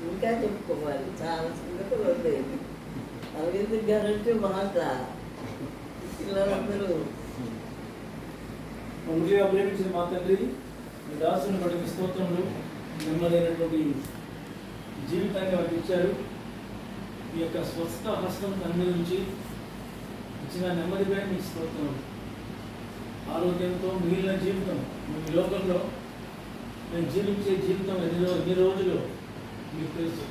ఇంకా చెప్పుకోవాలి, చాలా సంగతులు ఉన్నాయి. అరవింద్ గారంటే మాట పిల్లలందరూ ముందుగా ప్రేమించిన మా తండ్రి, మీ దాసుని బట్టి మీ స్తోత్రములు, నెమ్మదైనటువంటి జీవితాన్ని వారికి ఇచ్చారు. మీ యొక్క స్వస్థ హస్తం అన్ని నుంచి ఇచ్చిన నెమ్మదిపై మీ స్తోత్రములు. ఆరోగ్యంతో మిగిలిన జీవితం మీ లోకంలో మేము జీవించే జీవితం ఎన్ని రోజులు మీకు తెలుసు.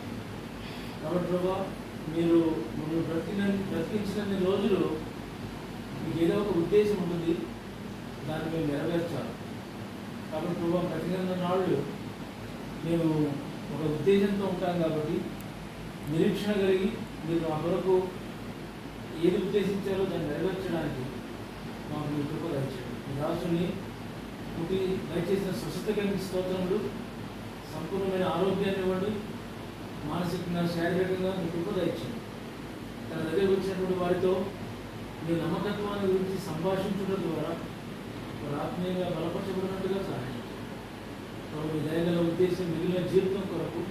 కాబట్టి ప్రభా, మీరు మమ్మల్ని బ్రతికించినన్ని రోజులు మీకు ఏదో ఒక ఉద్దేశం ఉంటుంది, దాన్ని మేము నెరవేర్చాలి. కాబట్టి ప్రభా, బ్రతికిన నాళ్ళు మేము ఒక ఉద్దేశంతో ఉంటాం. కాబట్టి నిరీక్షణ కలిగి మీరు మా కొరకు ఏది ఉద్దేశించారో దాన్ని నెరవేర్చడానికి మాకు మీ కృప దయచేయండి. మీ రాసుని పుట్టి దయచేసిన స్వస్థత కలిగిన స్తోత్రములు, సంపూర్ణమైన ఆరోగ్యాన్ని ఇవ్వండి. మానసికంగా శారీరకంగా మీ కృప దయచేయండి. తన దగ్గర వచ్చినటువంటి వారితో మీ నమ్మకత్వాన్ని గురించి సంభాషించడం ద్వారా వారు ఆత్మీయంగా బలపరచబడినట్టుగా సహాయం చేయండి. మీ దయగల ఉద్దేశం మిగిలిన జీవితం కొరకు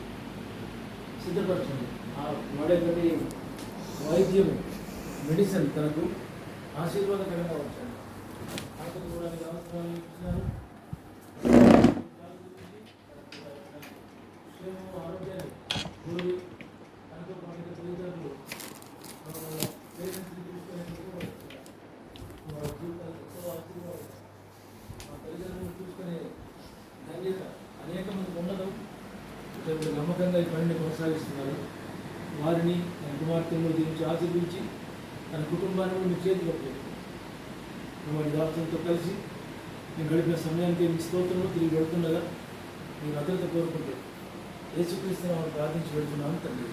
సిద్ధపరచండి. ఆ వాడే ప్రతి వైద్యం మెడిసిన్ తనకు ఆశీర్వాదకరంగా వచ్చాడు. ఆకలి కూడా అవసరాలు ఇచ్చినారు. ఆరోగ్యాన్ని గురువు తనతో పాటు తల్లిదండ్రులు పేరెంట్స్ని చూసుకునేందుకు వారి జీవితాలు ఎంతో ఆశీర్వాదం. మా తల్లిదండ్రులను చూసుకునే ధన్యత అనేక మందికి ఉండదు. దేవుడు నమ్మకంగా ఈ పనిని కొనసాగిస్తున్నారు. వారిని తన కుమార్తెను దీనికి ఆశీర్వించి తన కుటుంబాన్ని కూడా మీ చేతిలో పెట్టారు. వారి దాసులతో కలిసి నేను గడిపిన సమయానికి మీ స్తోత్రంలో తిరిగి వెళ్తుండగా మీ భద్రత కోరుకుంటూ యేసుక్రీస్తుని ప్రార్థించి వెళ్తున్నాను తండ్రి.